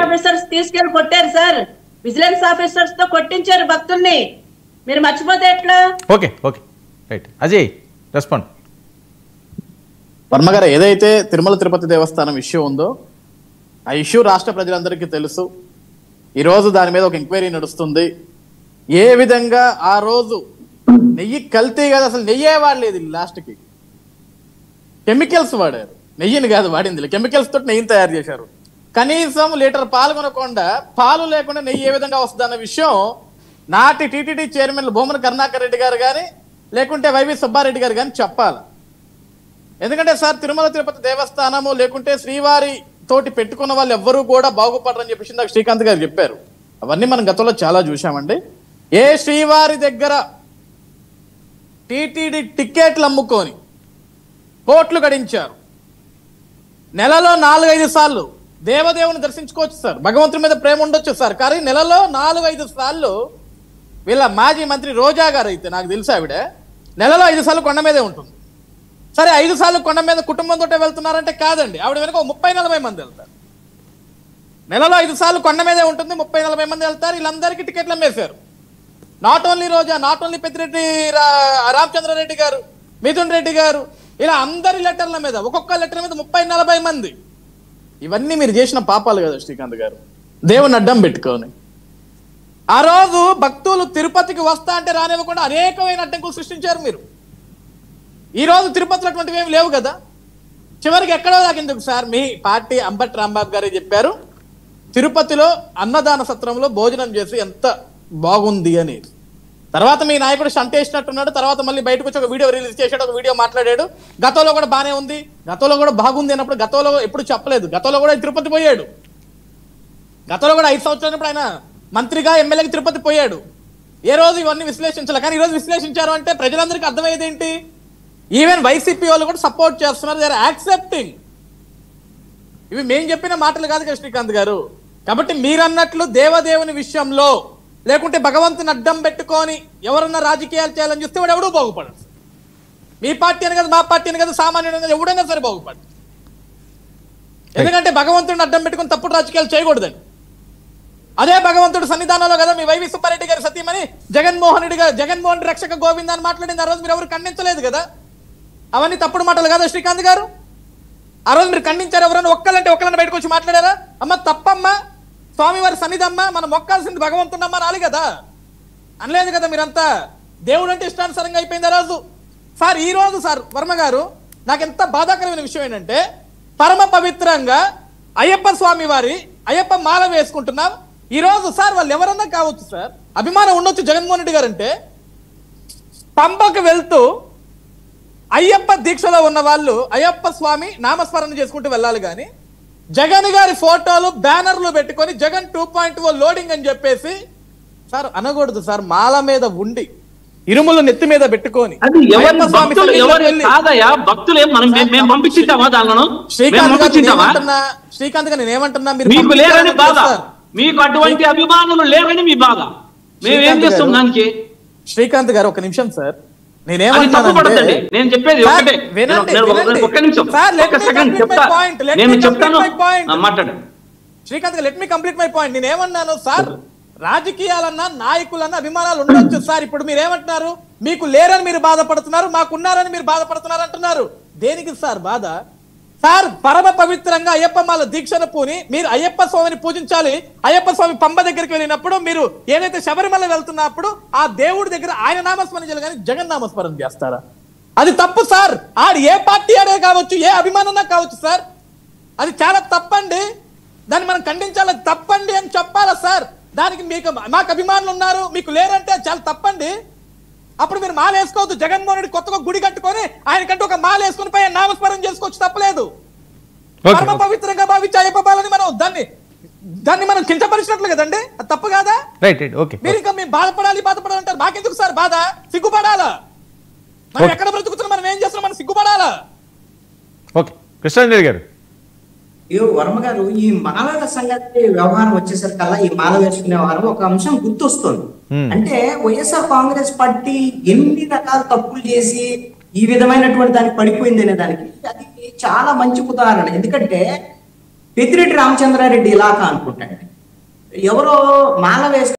Officers తీసుకెళ్లి కొట్టారు sir, vigilance officers తో కొట్టించారు భక్తుల్ని, మీరు మర్చిపోతే ఎట్లా? Okay okay right. Ajay respond. Varma గారు, ఏదైతే తిరుమల తిరుపతి దేవస్థానం ఇష్యూ ఉందో ఆ ఇష్యూ రాష్ట్ర ప్రజలందరికీ తెలుసు. ఈరోజు దాని మీద ఒక ఎంక్వైరీ నడుస్తుంది. ఏ విధంగా ఆ రోజు నెయ్యి కల్తీ కాదు, అసలు నెయ్యే వాడలేదు, లాస్ట్కి కెమికల్స్ వాడారు. నెయ్యిని కాదు వాడింది, కెమికల్స్ తోటి నెయ్యిని తయారు చేశారు. కనీసం లీటర్ పాలు కొనకుండా పాలు లేకుండా నెయ్యి ఏ విధంగా వస్తుంది అన్న విషయం నాటి టీటీడీ చైర్మన్ భూమన కరుణాకర్ రెడ్డి గారు కానీ లేకుంటే వైవి సుబ్బారెడ్డి గారు కానీ చెప్పాలి. ఎందుకంటే సార్, తిరుమల తిరుపతి దేవస్థానము లేకుంటే శ్రీవారి తోటి పెట్టుకున్న వాళ్ళు ఎవ్వరూ కూడా బాగుపడరని చెప్పేసి నాకు శ్రీకాంత్ గారు చెప్పారు. అవన్నీ మనం గతంలో చాలా చూసామండి. ఏ శ్రీవారి దగ్గర టీటీడీ టికెట్లు అమ్ముకొని కోట్లు గడించారు, నెలలో 4-5 సార్లు దేవదేవుని దర్శించుకోవచ్చు సార్, భగవంతుడి మీద ప్రేమ ఉండొచ్చు సార్, కానీ నెలలో 4-5 సార్లు వీళ్ళ మాజీ మంత్రి రోజా గారు అయితే నాకు తెలుసు ఆవిడ నెలలో 5 సార్లు కొండ మీదే ఉంటుంది. సరే 5 సార్లు కొండ మీద కుటుంబంతో వెళ్తున్నారంటే కాదండి, ఆవిడ వెనక 30-40 మంది వెళ్తారు. నెలలో 5 సార్లు కొండ మీదే ఉంటుంది, 30-40 మంది వెళ్తారు. వీళ్ళందరికీ టికెట్లు అమ్మేశారు. Not only Roja, not only Peddireddy Ramachandra Reddy గారు, మిథున్ రెడ్డి గారు, ఇలా అందరి లెటర్ల మీద ఒక్కొక్క లెటర్ మీద 30-40 మంది. ఇవన్నీ మీరు చేసిన పాపాలు కదా శ్రీకాంత్ గారు, దేవుని అడ్డం పెట్టుకొని. ఆ రోజు భక్తులు తిరుపతికి వస్తా అంటే రానివ్వకుండా అనేకమైన అడ్డంకులు సృష్టించారు మీరు. ఈ రోజు తిరుపతిలో అటువంటివి ఏమి లేవు కదా. చివరికి ఎక్కడో దాకిందుకు సార్, మీ పార్టీ అంబటి రాంబాబు గారే చెప్పారు తిరుపతిలో అన్నదాన సత్రంలో భోజనం చేసి ఎంత బాగుంది అని. తర్వాత మీ నాయకుడు షంటేసినట్టున్నాడు, తర్వాత మళ్ళీ బయటకు వచ్చి ఒక వీడియో రిలీజ్ చేశాడు, ఒక వీడియో మాట్లాడాడు. గతంలో కూడా బాగానే ఉంది, గతంలో కూడా బాగుంది అన్నప్పుడు గతంలో ఎప్పుడు చెప్పలేదు. గతంలో కూడా తిరుపతి పోయాడు, గతంలో కూడా 5 సంవత్సరాలప్పుడు ఆయన మంత్రిగా ఎమ్మెల్యేకి తిరుపతి పోయాడు. ఏ రోజు ఇవన్నీ విశ్లేషించాలి, కానీ ఈరోజు విశ్లేషించారు అంటే ప్రజలందరికీ అర్థమయ్యేది ఏంటి? ఈవెన్ వైసీపీ వాళ్ళు కూడా సపోర్ట్ చేస్తున్నారు, దే ఆర్ యాక్సెప్టింగ్. ఇవి మేము చెప్పిన మాటలు కాదు కదా శ్రీకాంత్ గారు. కాబట్టి మీరన్నట్లు దేవదేవుని విషయంలో లేకుంటే భగవంతుని అడ్డం పెట్టుకొని ఎవరన్నా రాజకీయాలు చేయాలని చూస్తే వాడు ఎవడూ బాగుపడదు. మీ పార్టీ అని కదా, మా పార్టీ అని కదా, సామాన్యుడు కదా, ఎవడైనా సరే బాగుపడదు. ఎందుకంటే భగవంతుడిని అడ్డం పెట్టుకొని తప్పుడు రాజకీయాలు చేయకూడదండి. అదే భగవంతుడు సన్నిధానంలో కదా మీ వైవి సుబ్బారెడ్డి గారి సతీమణి జగన్మోహన్ రెడ్డి రక్షక గోవింద అని మాట్లాడింది. ఆ రోజు మీరు ఎవరు ఖండించలేదు కదా. అవన్నీ తప్పుడు మాటలు కదా శ్రీకాంత్ గారు. ఆ రోజు మీరు ఖండించారు. ఎవరన్నా ఒక్కళ్ళని బయటకు వచ్చి మాట్లాడారా? అమ్మ తప్పమ్మా, స్వామివారి సన్నిధమ్మా, మనం మొక్కాల్సింది భగవంతుడమ్మా రాలి కదా, అనలేదు కదా. మీరంతా దేవుడు అంటే ఇష్టానుసారంగా అయిపోయింది ఆ రోజు. సార్ ఈ రోజు సార్ వర్మ గారు, నాకు ఎంత బాధాకరమైన విషయం ఏంటంటే, పరమ పవిత్రంగా అయ్యప్ప స్వామి వారి అయ్యప్ప మాల వేసుకుంటున్నాం. ఈ రోజు సార్ వాళ్ళు ఎవరన్నా కావచ్చు సార్, అభిమానం ఉండొచ్చు జగన్మోహన్ రెడ్డి గారు అంటే, పంపకు వెళ్తూ అయ్యప్ప దీక్షలో ఉన్న వాళ్ళు అయ్యప్ప స్వామి నామస్మరణ చేసుకుంటూ వెళ్ళాలి. కానీ జగన్ గారి ఫోటోలు బ్యానర్లు పెట్టుకొని జగన్ 2.0 లోడింగ్ అని చెప్పేసి సార్ అనకూడదు సార్. మాల మీద ఉండి ఇరుములు నెత్తి మీద పెట్టుకొని శ్రీకాంత్ గారు నేనేమంటున్నా, మీకు లేరని బాధ, మీకు అటువంటి అభిమానులు లేరని మీ బాధ. మేమేం చేస్తాం దానికి? శ్రీకాంత్ గారు ఒక నిమిషం సార్, నేను చెప్పేది ఒకటే, ఒక్క నిమిషం, ఒక్క సెకండ్ చెప్తా, నేను చెప్తాను, మాట్లాడండి శ్రీకాంత్ గారు. Let me complete my point. నేనేమన్నాను సార్, రాజకీయాలన్నా నాయకులన్నా అభిమానాలు ఉండొచ్చు సార్. ఇప్పుడు మీరేమంటున్నారు, మీకు లేరని మీరు బాధపడుతున్నారు, మాకున్నారని మీరు బాధపడుతున్నారు అంటున్నారు. దేనికి సార్ బాధ? సార్ పరమ పవిత్రంగా అయ్యప్ప మాల దీక్షను పూని మీరు అయ్యప్ప స్వామిని పూజించాలి. అయ్యప్ప స్వామి పంబ దగ్గరికి వెళ్ళినప్పుడు మీరు ఏదైతే శబరిమల వెళ్తున్నప్పుడు ఆ దేవుడి దగ్గర ఆయన నామస్మరణ చేయాలి, కానీ జగన్ నామస్మరణ చేస్తారా? అది తప్పు సార్. ఆడు ఏ పార్టీ అనే కావచ్చు, ఏ అభిమానన్నా కావచ్చు సార్, అది చాలా తప్పండి. దాన్ని మనం ఖండించాలి, తప్పండి అని చెప్పాలా సార్. దానికి మాకు అభిమానులు ఉన్నారు, మీకు లేరంటే చాలా తప్పండి. అప్పుడు మీరు మాల వేసుకోవద్దు. జగన్మోహన్ రెడ్డి కొత్తగా గుడి కట్టుకొని ఆయనకంటే ఒక మాల వేసుకుని పోయి నామస్మరణ చేసుకోవచ్చు, తప్పలేదు. పరమ పవిత్రంగా భావించి అయ్యప్ప బాలని మనం దాన్ని మనం కించపరిచినట్లు కదండి, అది తప్పు కాదా? మీరు ఇంకా మేము బాధపడాలంటారు. మాకెందుకు సార్ బాధ? సిగ్గుపడాలా? మనం ఎక్కడ బ్రతుకుతున్నాం, మనం ఏం చేస్తున్నాం, మనం సిగ్గుపడాలా? కృష్ణారెడ్డి గారు, వర్మ గారు, ఈ మాలల సంగతి వ్యవహారం వచ్చేసరికల్లా ఈ మాల వేసుకునే వారు ఒక అంశం గుర్తొస్తుంది. అంటే వైఎస్ఆర్ కాంగ్రెస్ పార్టీ ఎన్ని రకాల తప్పులు చేసి ఈ విధమైనటువంటి దానికి పడిపోయింది అనే దానికి అది చాలా మంచి ఉదాహరణ. ఎందుకంటే పెద్దిరెడ్డి రామచంద్రారెడ్డి ఇలాకా అనుకుంటాడు, ఎవరో మాల వేసి